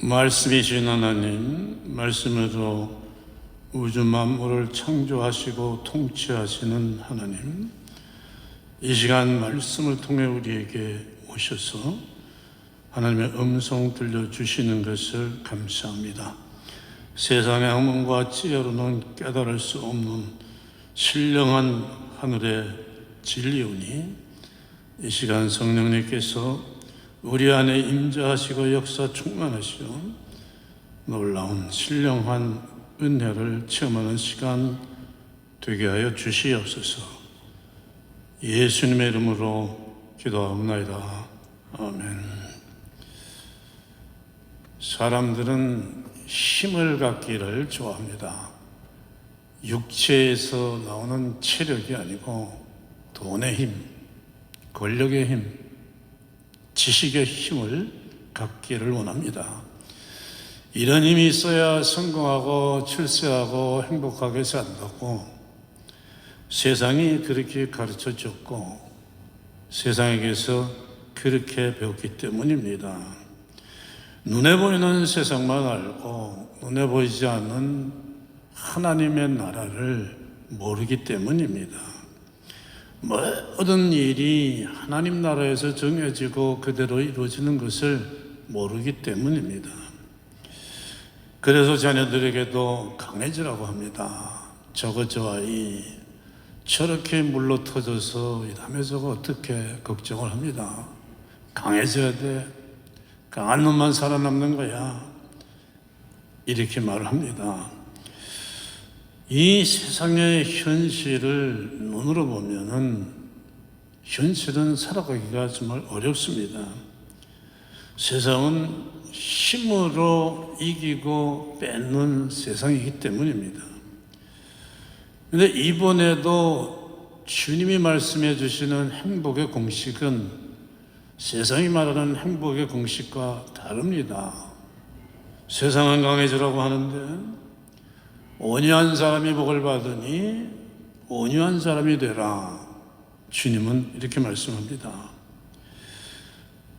말씀이신 하나님, 말씀으로 우주 만물을 창조하시고 통치하시는 하나님, 이 시간 말씀을 통해 우리에게 오셔서 하나님의 음성 들려주시는 것을 감사합니다. 세상의 학문과 지혜로는 깨달을 수 없는 신령한 하늘의 진리오니 이 시간 성령님께서 우리 안에 임재하시고 역사 충만하시어 놀라운 신령한 은혜를 체험하는 시간 되게 하여 주시옵소서. 예수님의 이름으로 기도하옵나이다. 아멘. 사람들은 힘을 갖기를 좋아합니다. 육체에서 나오는 체력이 아니고 돈의 힘, 권력의 힘, 지식의 힘을 갖기를 원합니다. 이런 힘이 있어야 성공하고 출세하고 행복하게 산다고 세상이 그렇게 가르쳐줬고 세상에게서 그렇게 배웠기 때문입니다. 눈에 보이는 세상만 알고 눈에 보이지 않는 하나님의 나라를 모르기 때문입니다. 모든 일이 하나님 나라에서 정해지고 그대로 이루어지는 것을 모르기 때문입니다. 그래서 자녀들에게도 강해지라고 합니다. 저거 저 아이 저렇게 물러 터져서 이러면 저거 어떻게 걱정을 합니다. 강해져야 돼. 강한 놈만 살아남는 거야. 이렇게 말을 합니다. 이 세상의 현실을 눈으로 보면은 현실은 살아가기가 정말 어렵습니다. 세상은 힘으로 이기고 뺏는 세상이기 때문입니다. 그런데 이번에도 주님이 말씀해 주시는 행복의 공식은 세상이 말하는 행복의 공식과 다릅니다. 세상은 강해지라고 하는데 온유한 사람이 복을 받으니 온유한 사람이 되라. 주님은 이렇게 말씀합니다.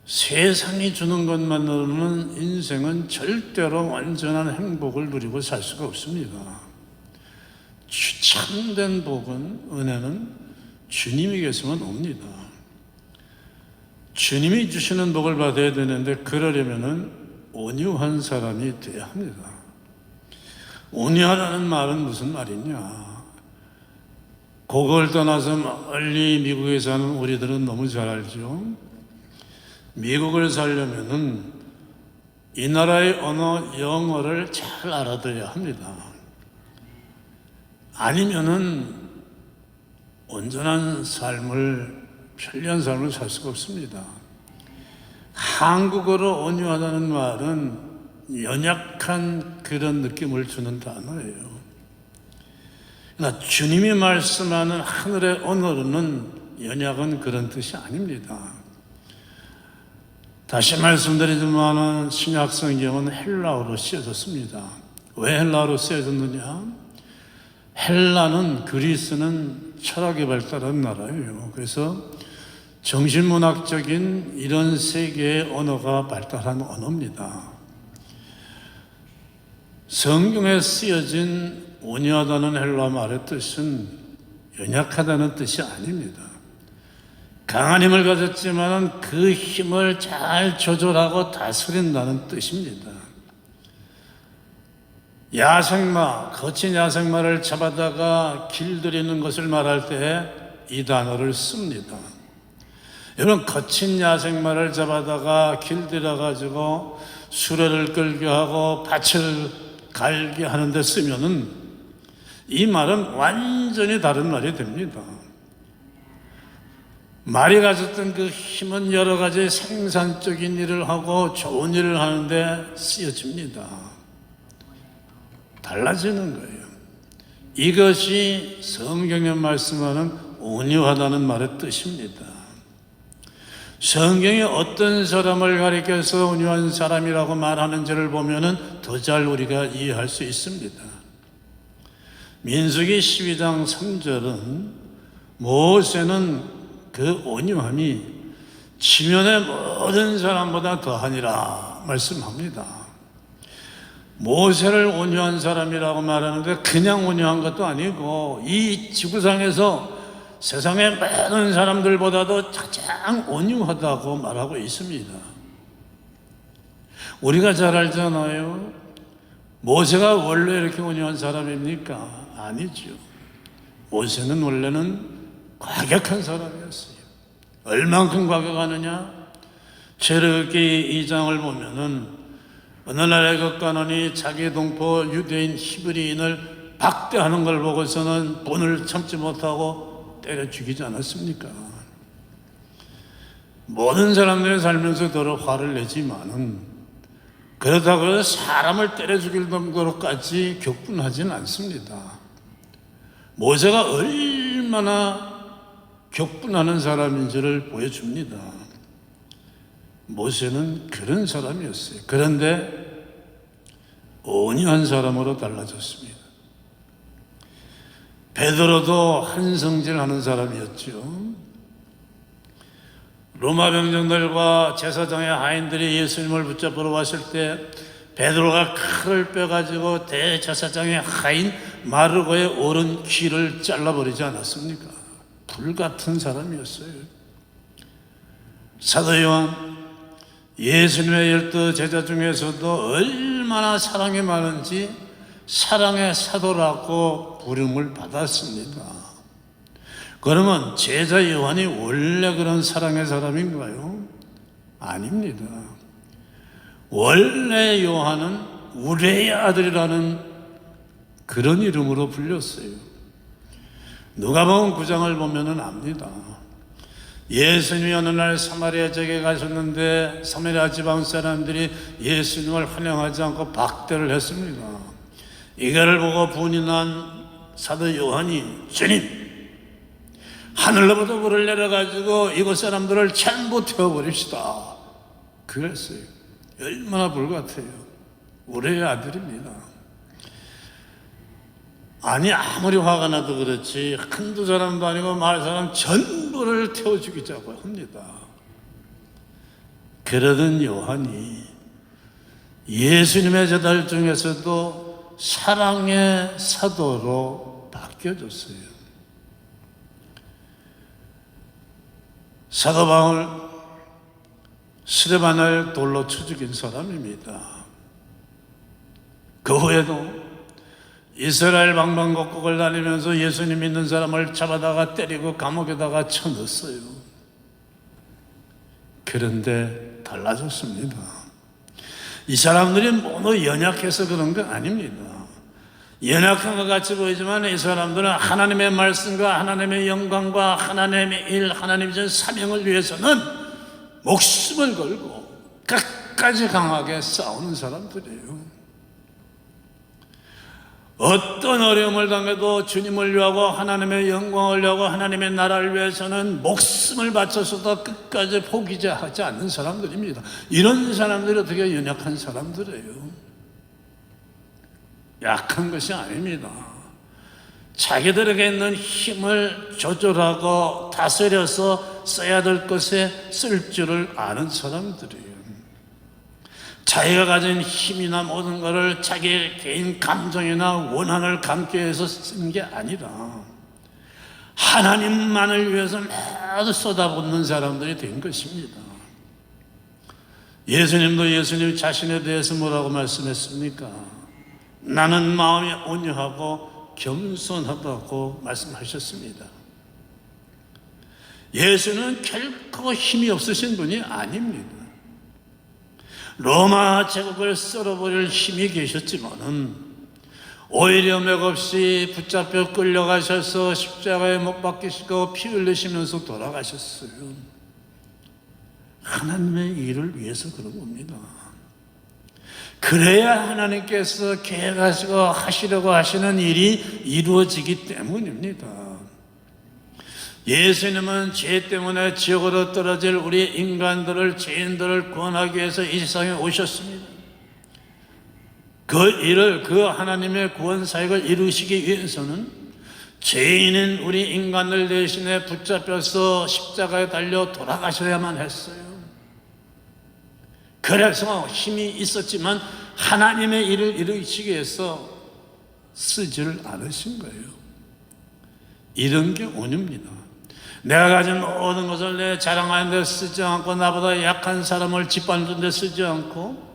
세상이 주는 것만으로는 인생은 절대로 완전한 행복을 누리고 살 수가 없습니다. 참된 복은, 은혜는 주님이 계시면 옵니다. 주님이 주시는 복을 받아야 되는데 그러려면 온유한 사람이 되어야 합니다. 온유하다는 말은 무슨 말이냐? 그걸 떠나서 멀리 미국에 사는 우리들은 너무 잘 알죠. 미국을 살려면은 이 나라의 언어 영어를 잘 알아들어야 합니다. 아니면은 온전한 삶을, 편리한 삶을 살 수가 없습니다. 한국어로 온유하다는 말은 연약한 그런 느낌을 주는 단어예요. 그러나 주님이 말씀하는 하늘의 언어로는 연약은 그런 뜻이 아닙니다. 다시 말씀드리지만 신약 성경은 헬라어로 쓰여졌습니다. 왜 헬라어로 쓰여졌느냐? 헬라는 그리스는 철학이 발달한 나라예요. 그래서 정신문학적인 이런 세계의 언어가 발달한 언어입니다. 성경에 쓰여진 온유하다는 헬라 말의 뜻은 연약하다는 뜻이 아닙니다. 강한 힘을 가졌지만 그 힘을 잘 조절하고 다스린다는 뜻입니다. 야생마, 거친 야생마를 잡아다가 길들이는 것을 말할 때 이 단어를 씁니다. 여러분, 거친 야생마를 잡아다가 길들여가지고 수레를 끌게 하고 밭을 갈게 하는데 쓰면은 이 말은 완전히 다른 말이 됩니다. 말이 가졌던 그 힘은 여러 가지 생산적인 일을 하고 좋은 일을 하는데 쓰여집니다. 달라지는 거예요. 이것이 성경에 말씀하는 온유하다는 말의 뜻입니다. 성경이 어떤 사람을 가리켜서 온유한 사람이라고 말하는지를 보면은 더 잘 우리가 이해할 수 있습니다. 민수기 12장 3절은 모세는 그 온유함이 지면의 모든 사람보다 더하니라 말씀합니다. 모세를 온유한 사람이라고 말하는데 그냥 온유한 것도 아니고 이 지구상에서 세상의 많은 사람들보다도 가장 온유하다고 말하고 있습니다. 우리가 잘 알잖아요. 모세가 원래 이렇게 온유한 사람입니까? 아니죠. 모세는 원래는 과격한 사람이었어요. 얼만큼 과격하느냐? 출애굽기 2장을 보면은 어느 날 애굽 관원이 자기 동포 유대인 히브리인을 박대하는 걸 보고서는 분을 참지 못하고 때려 죽이지 않았습니까? 모든 사람들이 살면서 더러 화를 내지만은 그렇다고 사람을 때려 죽일 정도로까지 격분하지는 않습니다. 모세가 얼마나 격분하는 사람인지를 보여줍니다. 모세는 그런 사람이었어요. 그런데 온유한 사람으로 달라졌습니다. 베드로도 한성질하는 사람이었죠. 로마 병정들과 제사장의 하인들이 예수님을 붙잡으러 왔을 때 베드로가 칼을 빼가지고 대제사장의 하인 마르고의 오른 귀를 잘라버리지 않았습니까? 불같은 사람이었어요. 사도 요한 예수님의 12 제자 중에서도 얼마나 사랑이 많은지 사랑의 사도라고 부름을 받았습니다. 그러면 제자 요한이 원래 그런 사랑의 사람인가요? 아닙니다. 원래 요한은 우레의 아들이라는 그런 이름으로 불렸어요. 누가복음 9장을 보면은 압니다. 예수님이 어느 날 사마리아 지역에 가셨는데 사마리아 지방 사람들이 예수님을 환영하지 않고 박대를 했습니다. 이거를 보고 분이 난 사도 요한이 주님, 하늘로부터 불을 내려가지고 이곳 사람들을 전부 태워버립시다 그랬어요. 얼마나 불같아요. 우리의 아들입니다. 아니 아무리 화가 나도 그렇지 한두 사람도 아니고 마을 사람 전부를 태워 죽이자고 합니다. 그러던 요한이 예수님의 제자들 중에서도 사랑의 사도로 바뀌어졌어요. 사도 바울 스데반을 돌로 쳐 죽인 사람입니다. 그 후에도 이스라엘 방방곡곡을 다니면서 예수님 믿는 사람을 잡아다가 때리고 감옥에다가 쳐넣었어요. 그런데 달라졌습니다. 이 사람들이 모두 연약해서 그런 거 아닙니다. 연약한 것 같이 보이지만 이 사람들은 하나님의 말씀과 하나님의 영광과 하나님의 일, 하나님의 전 사명을 위해서는 목숨을 걸고 끝까지 강하게 싸우는 사람들이에요. 어떤 어려움을 당해도 주님을 위하고 하나님의 영광을 위하고 하나님의 나라를 위해서는 목숨을 바쳐서도 끝까지 포기하지 않는 사람들입니다. 이런 사람들이 어떻게 연약한 사람들이에요? 약한 것이 아닙니다. 자기들에게 있는 힘을 조절하고 다스려서 써야 될 것에 쓸 줄을 아는 사람들이에요. 자기가 가진 힘이나 모든 것을 자기 개인 감정이나 원한을 감기 위해서 쓴 게 아니라 하나님만을 위해서 모두 쏟아붓는 사람들이 된 것입니다. 예수님도 예수님 자신에 대해서 뭐라고 말씀했습니까? 나는 마음이 온유하고 겸손하다고 말씀하셨습니다. 예수는 결코 힘이 없으신 분이 아닙니다. 로마 제국을 썰어버릴 힘이 계셨지만은 오히려 맥없이 붙잡혀 끌려가셔서 십자가에 못 박히시고 피 흘리시면서 돌아가셨어요. 하나님의 일을 위해서 그런 겁니다. 그래야 하나님께서 계획하시고 하시려고 하시는 일이 이루어지기 때문입니다. 예수님은 죄 때문에 지옥으로 떨어질 우리 인간들을, 죄인들을 구원하기 위해서 이 세상에 오셨습니다. 그 일을, 그 하나님의 구원 사역을 이루시기 위해서는 죄인인 우리 인간들 대신에 붙잡혀서 십자가에 달려 돌아가셔야만 했어요. 그래서 힘이 있었지만 하나님의 일을 이루시기 위해서 쓰지를 않으신 거예요. 이런 게 온유입니다. 내가 가진 모든 것을 내 자랑하는 데 쓰지 않고 나보다 약한 사람을 짓밟는 데 쓰지 않고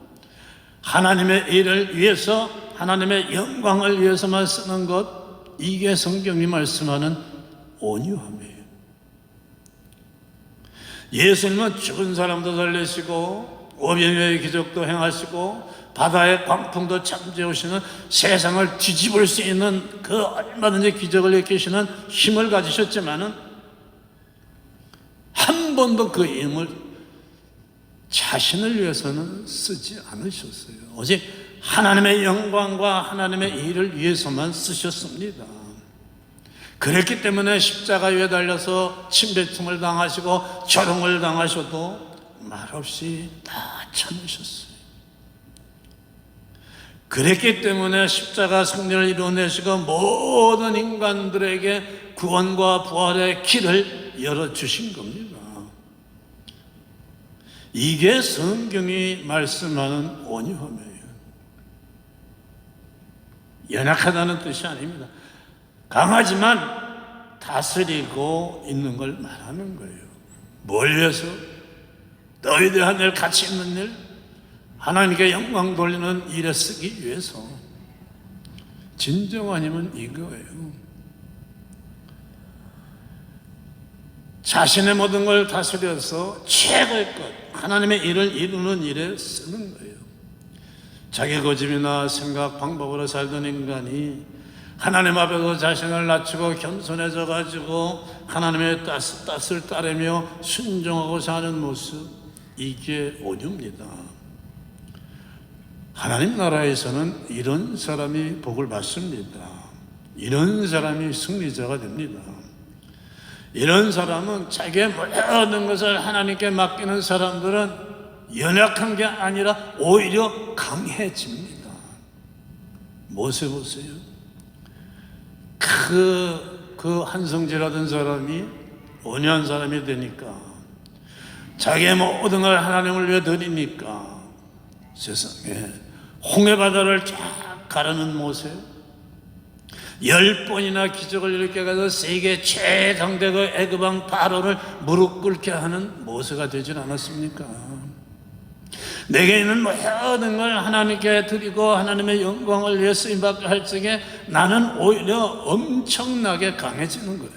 하나님의 일을 위해서, 하나님의 영광을 위해서만 쓰는 것, 이게 성경이 말씀하는 온유함이에요. 예수님은 죽은 사람도 살리시고 오병이어의 기적도 행하시고 바다의 광풍도 잠재우시는, 세상을 뒤집을 수 있는 그 얼마든지 기적을 일으키시는 힘을 가지셨지만은 한 번도 그 힘을 자신을 위해서는 쓰지 않으셨어요. 오직 하나님의 영광과 하나님의 일을 위해서만 쓰셨습니다. 그랬기 때문에 십자가 위에 달려서 침뱉음을 당하시고 조롱을 당하셔도 말없이 다 참으셨어요. 그랬기 때문에 십자가 승리를 이루어내시고 모든 인간들에게 구원과 부활의 길을 열어주신 겁니다. 이게 성경이 말씀하는 온유함이에요. 연약하다는 뜻이 아닙니다. 강하지만 다스리고 있는 걸 말하는 거예요. 뭘 위해서? 너희들이 한 일, 가치 있는 일, 하나님께 영광 돌리는 일에 쓰기 위해서. 진정한 힘은 이거예요. 자신의 모든 걸 다스려서 최고의 것, 하나님의 일을 이루는 일에 쓰는 거예요. 자기 고집이나 생각, 방법으로 살던 인간이 하나님 앞에서 자신을 낮추고 겸손해져 가지고 하나님의 뜻을 따르며 순종하고 사는 모습, 이게 온유입니다. 하나님 나라에서는 이런 사람이 복을 받습니다. 이런 사람이 승리자가 됩니다. 이런 사람은 자기의 모든 것을 하나님께 맡기는 사람들은 연약한 게 아니라 오히려 강해집니다. 모세 보세요. 그 한성질하던 사람이 온유한 사람이 되니까, 자기의 모든 걸 하나님을 위해 드리니까 세상에 홍해바다를 쫙 가르는 모세, 10번이나 기적을 일으켜 가서 세계 최강대국 애굽왕 바로를 무릎 꿇게 하는 모세가 되질 않았습니까? 내게 있는 모든 걸 하나님께 드리고 하나님의 영광을 위해 쓰임받게 할 적에 나는 오히려 엄청나게 강해지는 거예요.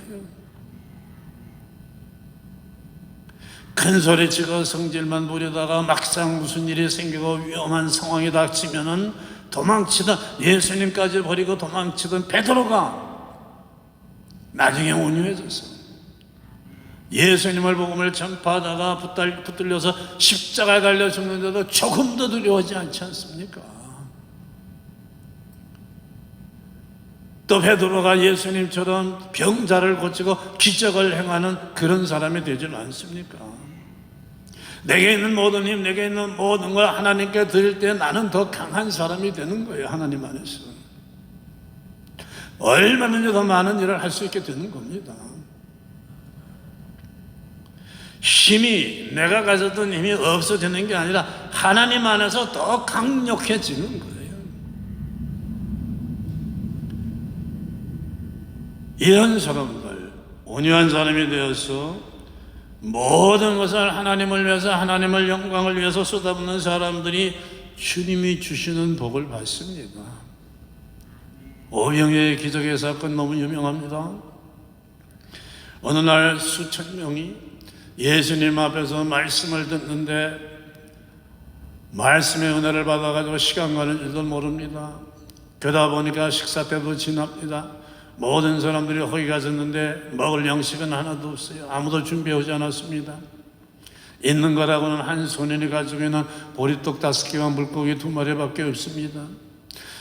큰 소리치고 성질만 부리다가 막상 무슨 일이 생기고 위험한 상황이 닥치면은 도망치던, 예수님까지 버리고 도망치던 베드로가 나중에 온유해졌어. 예수님을 복음을 전파하다가 붙들려서 십자가에 달려 죽는데도 조금도 두려워하지 않지 않습니까? 또 베드로가 예수님처럼 병자를 고치고 기적을 행하는 그런 사람이 되지는 않습니까? 내게 있는 모든 힘, 내게 있는 모든 걸 하나님께 드릴 때 나는 더 강한 사람이 되는 거예요. 하나님 안에서 얼마든지 더 많은 일을 할 수 있게 되는 겁니다. 힘이, 내가 가졌던 힘이 없어지는 게 아니라 하나님 안에서 더 강력해지는 거예요. 이런 사람들, 온유한 사람이 되어서 모든 것을 하나님을 위해서, 하나님을 영광을 위해서 쏟아붓는 사람들이 주님이 주시는 복을 받습니다. 오병이어의 기적의 사건 너무 유명합니다. 어느 날 수천 명이 예수님 앞에서 말씀을 듣는데 말씀의 은혜를 받아가지고 시간 가는 줄도 모릅니다. 그러다 보니까 식사 때도 지납니다. 모든 사람들이 허기 가졌는데 먹을 양식은 하나도 없어요. 아무도 준비하지 않았습니다. 있는 거라고는 한 소년이 가지고 있는 보리떡 5개와 물고기 2마리밖에 없습니다.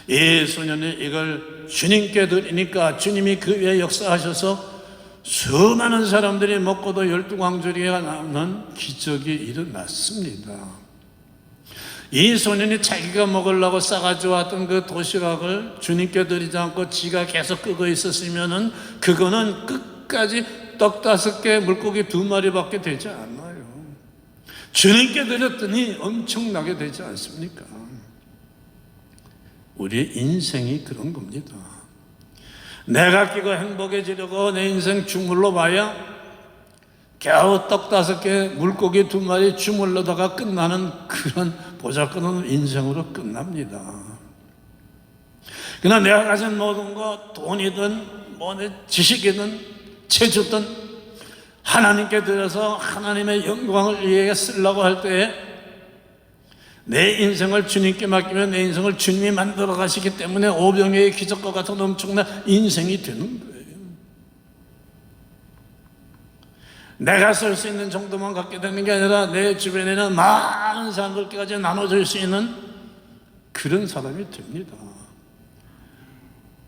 이 소년이 이걸 주님께 드리니까 주님이 그 위에 역사하셔서 수많은 사람들이 먹고도 12광주리가 남는 기적이 일어났습니다. 이 소년이 자기가 먹으려고 싸가지고 왔던 그 도시락을 주님께 드리지 않고 지가 계속 끄고 있었으면은 그거는 끝까지 떡 5개, 물고기 2마리밖에 되지 않아요. 주님께 드렸더니 엄청나게 되지 않습니까? 우리의 인생이 그런 겁니다. 내가 끼고 행복해지려고 내 인생 주물러 봐야 겨우 떡 5개, 물고기 2마리 주물러다가 끝나는 그런 보잘것없는 인생으로 끝납니다. 그러나 내가 가진 모든 것, 돈이든 뭐 내 지식이든 재주든 하나님께 드려서 하나님의 영광을 위해 쓰려고 할 때에 내 인생을 주님께 맡기면 내 인생을 주님이 만들어 가시기 때문에 오병이의 기적과 같은 엄청난 인생이 되는 거예요. 내가 쓸 수 있는 정도만 갖게 되는 게 아니라 내 주변에는 많은 사람들까지 나눠줄 수 있는 그런 사람이 됩니다.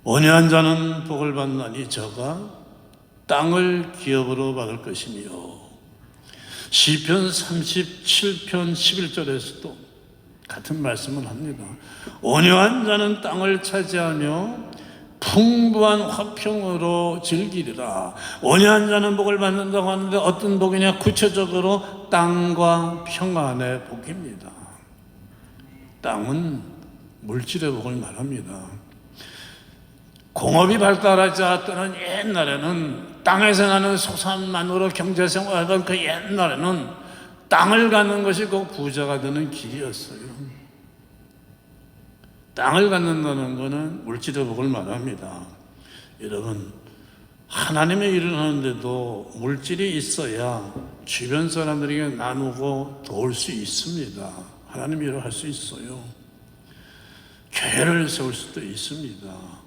온유한 자는 복을 받나니 저가 땅을 기업으로 받을 것이며, 시편 37편 11절에서도 같은 말씀을 합니다. 온유한 자는 땅을 차지하며 풍부한 화평으로 즐기리라. 온유한 자는 복을 받는다고 하는데 어떤 복이냐? 구체적으로 땅과 평안의 복입니다. 땅은 물질의 복을 말합니다. 공업이 발달하지 않았던 옛날에는 땅에서 나는 소산만으로 경제생활하던 그 옛날에는 땅을 갖는 것이 그 부자가 되는 길이었어요. 땅을 갖는다는 것은 물질의 복을 말합니다. 여러분, 하나님의 일을 하는데도 물질이 있어야 주변 사람들에게 나누고 도울 수 있습니다. 하나님의 일을 할 수 있어요. 교회를 세울 수도 있습니다.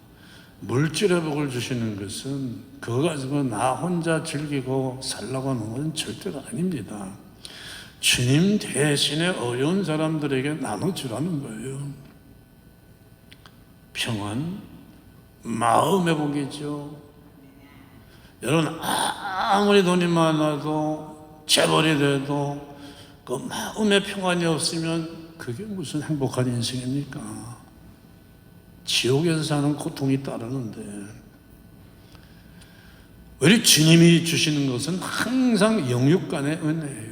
물질의 복을 주시는 것은 그거 가지고 나 혼자 즐기고 살라고 하는 것은 절대로 아닙니다. 주님 대신에 어려운 사람들에게 나눠주라는 거예요. 평안, 마음의 복이죠. 여러분, 아무리 돈이 많아도 재벌이 돼도 그 마음의 평안이 없으면 그게 무슨 행복한 인생입니까? 지옥에서 사는 고통이 따르는데, 우리 주님이 주시는 것은 항상 영육간의 은혜예요.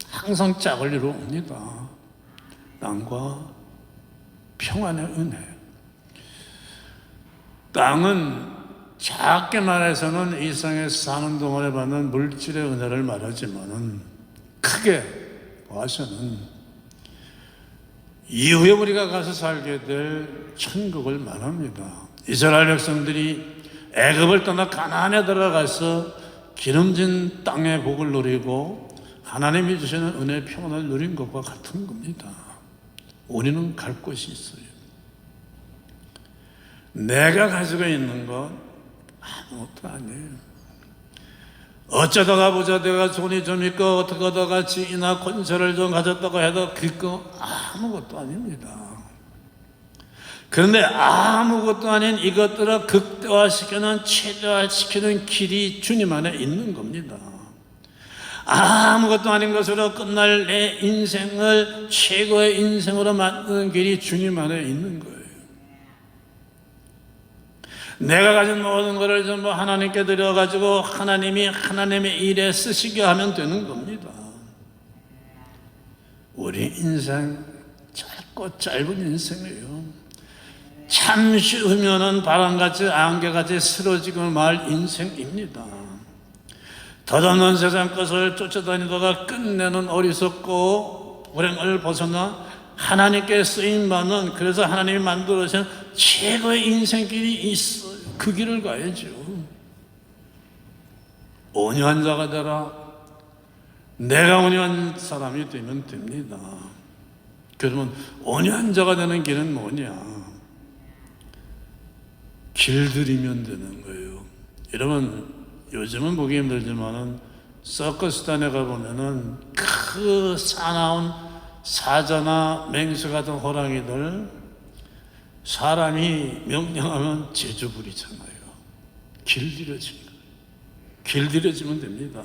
항상 짝을 이루옵니다. 땅과 평안의 은혜. 땅은 작게 말해서는 이 세상에 사는 동안에 받는 물질의 은혜를 말하지만은 크게 봐서는 이후에 우리가 가서 살게 될 천국을 말합니다. 이스라엘 백성들이 애굽을 떠나 가나안에 들어가서 기름진 땅의 복을 누리고 하나님이 주시는 은혜의 평안을 누린 것과 같은 겁니다. 우리는 갈 곳이 있어요. 내가 가지고 있는 것 아무것도 아니에요. 어쩌다가 부자 되가 돈이 좀 있고 어떻게 하다가 지위나 권세를 좀 가졌다고 해도 그거 아무것도 아닙니다. 그런데 아무것도 아닌 이것들을 극대화시키는, 최대화시키는 길이 주님 안에 있는 겁니다. 아무것도 아닌 것으로 끝날 내 인생을 최고의 인생으로 만드는 길이 주님 안에 있는 거예요. 내가 가진 모든 것을 전부 하나님께 드려가지고 하나님이 하나님의 일에 쓰시게 하면 되는 겁니다. 우리 인생 짧고 짧은 인생이에요. 잠시 후면은 바람같이 안개같이 쓰러지고 말 인생입니다. 덧없는 세상 것을 쫓아다니다가 끝내는 어리석고 불행을 벗어나 하나님께 쓰임받는, 그래서 하나님이 만들어주신 최고의 인생길이 있어요. 그 길을 가야죠. 온유한 자가 되라. 내가 온유한 사람이 되면 됩니다. 그러면 온유한 자가 되는 길은 뭐냐? 길들이면 되는 거예요. 여러분, 요즘은 보기 힘들지만은 서커스단에 가보면은 그 사나운 사자나 맹수 같은 호랑이들, 사람이 명령하면 제주 부리잖아요. 길들여지면 거예요. 길들여지면 됩니다.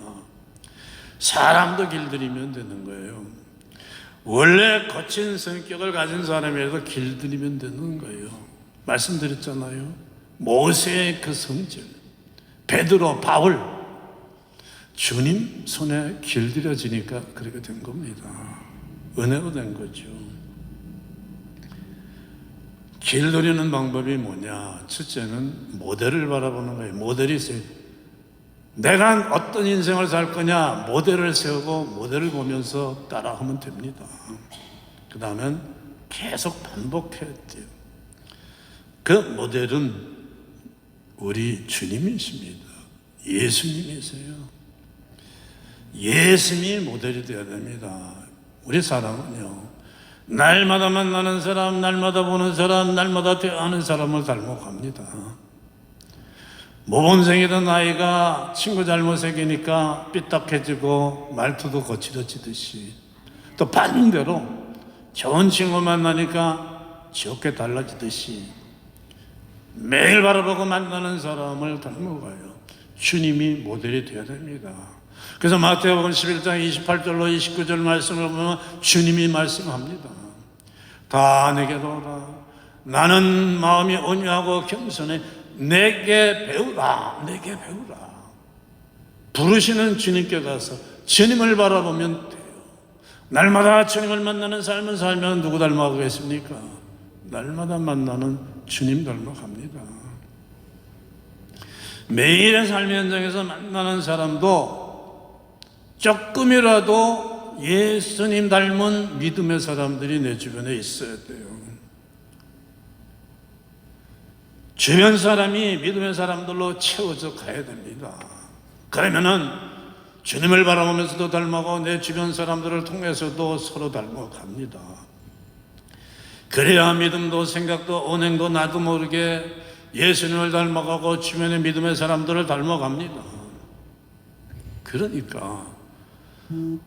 사람도 길들이면 되는 거예요. 원래 거친 성격을 가진 사람이라도 길들이면 되는 거예요. 말씀드렸잖아요. 모세의 그 성질, 베드로, 바울, 주님 손에 길들여지니까 그렇게 된 겁니다. 은혜로 된 거죠. 길들이는 방법이 뭐냐? 첫째는 모델을 바라보는 거예요. 모델이 있어요. 내가 어떤 인생을 살 거냐? 모델을 세우고 모델을 보면서 따라하면 됩니다. 그 다음엔 계속 반복해야 돼요. 그 모델은 우리 주님이십니다. 예수님이세요. 예수님이 모델이 되어야 됩니다. 우리 사람은요, 날마다 만나는 사람, 날마다 보는 사람, 날마다 대하는 사람을 닮아갑니다. 모범생이던 아이가 친구 잘못 새기니까 삐딱해지고 말투도 거칠어지듯이, 또 반대로 좋은 친구 만나니까 좋게 달라지듯이 매일 바라보고 만나는 사람을 닮아가요. 주님이 모델이 되어야 됩니다. 그래서 마태복음 11장 28절로 29절 말씀을 보면 주님이 말씀합니다. 다 내게로 오라. 나는 마음이 온유하고 겸손해. 내게 배우라. 내게 배우라. 부르시는 주님께 가서 주님을 바라보면 돼요. 날마다 주님을 만나는 삶을 살면 누구 닮아가겠습니까? 날마다 만나는 주님 닮아갑니다. 매일의 삶의 현장에서 만나는 사람도 조금이라도 예수님 닮은 믿음의 사람들이 내 주변에 있어야 돼요. 주변 사람이 믿음의 사람들로 채워져 가야 됩니다. 그러면은 주님을 바라보면서도 닮아가고 내 주변 사람들을 통해서도 서로 닮아갑니다. 그래야 믿음도 생각도 언행도 나도 모르게 예수님을 닮아가고 주변의 믿음의 사람들을 닮아갑니다. 그러니까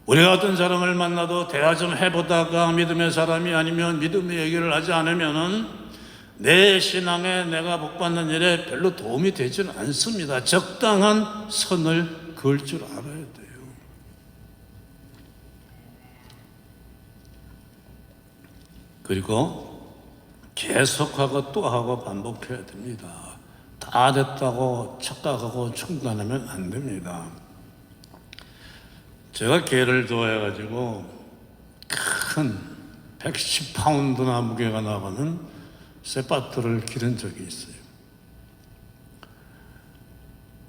우리가 어떤 사람을 만나도 대화 좀 해보다가 믿음의 사람이 아니면 믿음의 얘기를 하지 않으면은 내 신앙에 내가 복받는 일에 별로 도움이 되지는 않습니다. 적당한 선을 그을 줄 알아야 돼요. 그리고 계속하고 또 하고 반복해야 됩니다. 다 됐다고 착각하고 중단하면 안 됩니다. 제가 개를 좋아해가지고 큰 110파운드나 무게가 나가는 쇠바트를 기른 적이 있어요.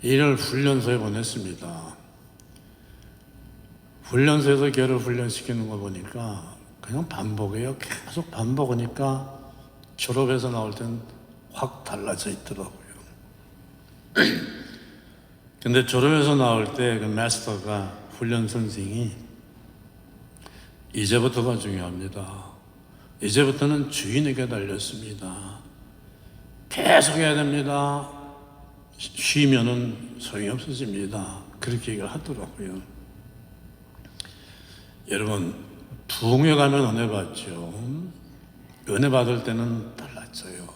이를 훈련소에 보냈습니다. 훈련소에서 개를 훈련시키는 거 보니까 그냥 반복해요. 계속 반복하니까 졸업해서 나올 땐 확 달라져 있더라고요. 근데 졸업해서 나올 때 그 마스터가 훈련 선생이 이제부터가 중요합니다. 이제부터는 주인에게 달렸습니다. 계속 해야 됩니다. 쉬면은 소용이 없어집니다. 그렇게 얘기를 하더라고요. 여러분, 부흥회 가면 은혜 받죠. 은혜 받을 때는 달라져요.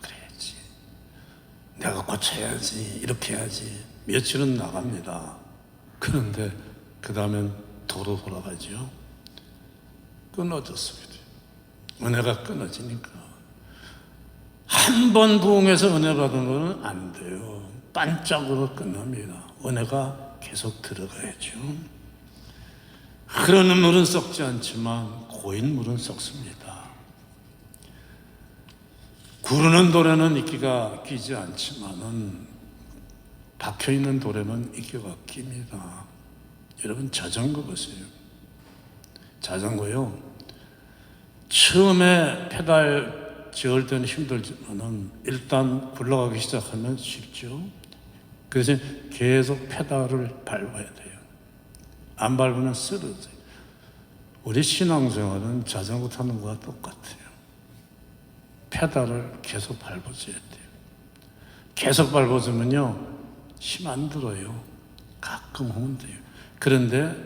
그래야지. 내가 고쳐야지. 이렇게 해야지. 며칠은 나갑니다. 그런데 그 다음엔 도로 돌아가죠. 끊어졌습니다. 은혜가 끊어지니까. 한 번 부흥해서 은혜 받은 거는 안 돼요. 반짝으로 끝납니다. 은혜가 계속 들어가야죠. 흐르는 물은 썩지 않지만 고인 물은 썩습니다. 구르는 돌에는 이끼가 끼지 않지만은 박혀있는 돌에는 이끼가 낍니다. 여러분, 자전거 보세요. 자전거요, 처음에 페달 저을 때는 힘들지만은 일단 굴러가기 시작하면 쉽죠. 그래서 계속 페달을 밟아야 돼요. 안 밟으면 쓰러져요. 우리 신앙생활은 자전거 타는 거와 똑같아요. 페달을 계속 밟아줘야 돼요. 계속 밟아주면요, 힘 안 들어요. 가끔 하면 돼요. 그런데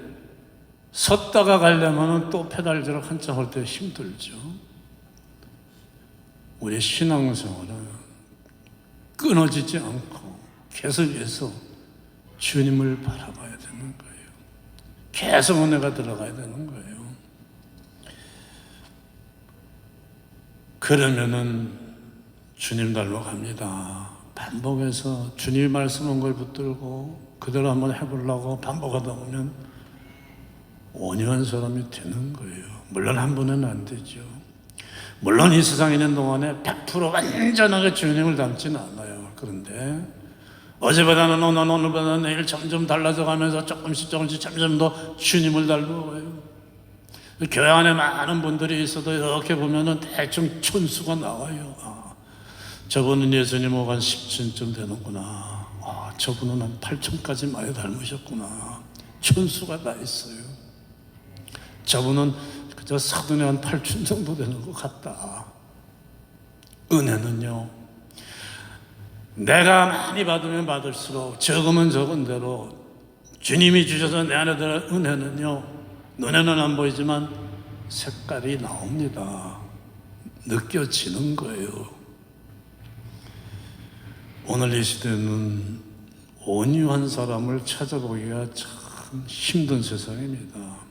섰다가 가려면 또 페달질을 한참 할 때 힘들죠. 우리 신앙생활은 끊어지지 않고 계속해서 주님을 바라봐야 되는 거예요. 계속 은혜가 들어가야 되는 거예요. 그러면은 주님 닮아갑니다. 반복해서 주님이 말씀한 걸 붙들고 그대로 한번 해보려고 반복하다 보면 온유한 사람이 되는 거예요. 물론 한 번은 안 되죠. 물론 이 세상에 있는 동안에 100% 완전하게 주님을 닮지는 않아요. 그런데 어제보다는 오늘보다는 내일 점점 달라져 가면서 조금씩 점점 더 주님을 닮아가요. 교회 안에 많은 분들이 있어도 이렇게 보면은 대충 촌수가 나와요. 저분은 예수님 오고 한 10층쯤 되는구나. 저분은 한 8층까지 많이 닮으셨구나. 촌수가 다 있어요. 저분은 그저 사돈의 한 8층 정도 되는 것 같다. 은혜는요, 내가 많이 받으면 받을수록 적으면 적은 대로 주님이 주셔서 내 안에 들어간 은혜는요, 눈에는 안 보이지만 색깔이 나옵니다. 느껴지는 거예요. 오늘 이 시대는 온유한 사람을 찾아보기가 참 힘든 세상입니다.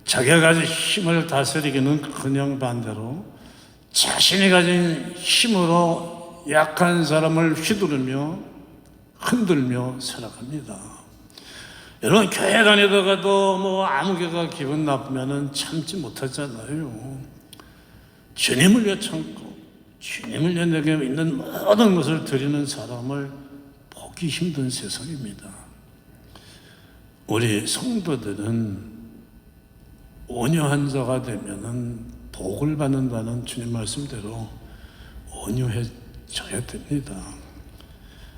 자기가 가진 힘을 다스리기는 그냥 반대로 자신이 가진 힘으로 약한 사람을 휘두르며 흔들며 살아갑니다. 여러분, 교회 다니다가도 아무 개가 기분 나쁘면 참지 못하잖아요. 주님을 위해 참고 주님을 위해 내게 있는 모든 것을 드리는 사람을 보기 힘든 세상입니다. 우리 성도들은 온유한 자가 되면은 복을 받는다는 주님 말씀대로 온유해져야 됩니다.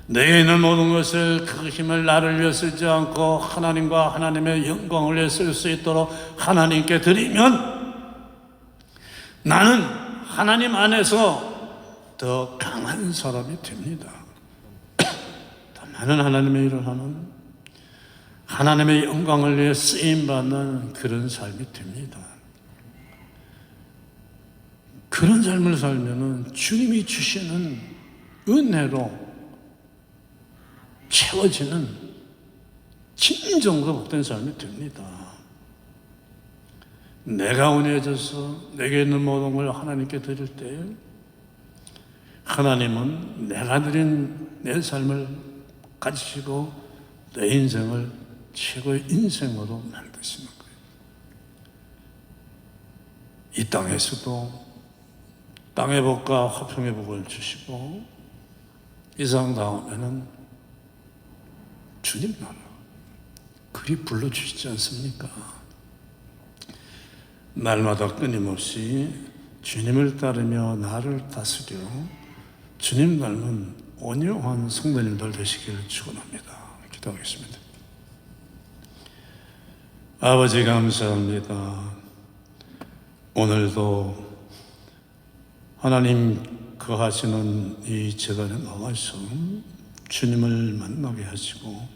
내게 있는 모든 것을 그 힘을 나를 위해 쓰지 않고 하나님과 하나님의 영광을 위해 쓸 수 있도록 하나님께 드리면 나는 하나님 안에서 더 강한 사람이 됩니다. 더 많은 하나님의 일을 하는, 하나님의 영광을 위해 쓰임받는 그런 삶이 됩니다. 그런 삶을 살면은 주님이 주시는 은혜로 채워지는 진정으로 복된 삶이 됩니다. 내가 온유해져서 내게 있는 모든 걸 하나님께 드릴 때 하나님은 내가 드린 내 삶을 가지시고 내 인생을 최고의 인생으로 만드시는 거예요. 이 땅에서도 땅의 복과 화평의 복을 주시고 이 세상 다음에는 주님 나라 그리 불러주시지 않습니까? 날마다 끊임없이 주님을 따르며 나를 다스려 주님 닮은 온유한 성도님들 되시기를 축원합니다. 기도하겠습니다. 아버지 감사합니다. 오늘도 하나님 거하시는 이 제단에 나와서 주님을 만나게 하시고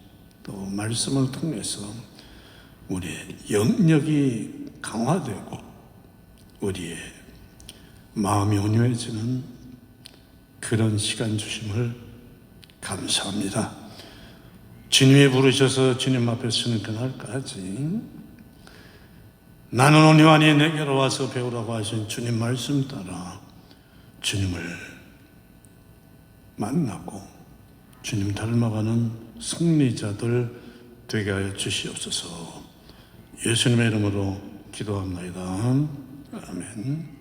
또 말씀을 통해서 우리의 영역이 강화되고 우리의 마음이 온유해지는 그런 시간 주심을 감사합니다. 주님이 부르셔서 주님 앞에 서는 그날까지 나는 온유하니 내게로 와서 배우라고 하신 주님 말씀 따라 주님을 만나고 주님 닮아가는 승리자들 되게 하여 주시옵소서. 예수님의 이름으로 기도합니다. 아멘.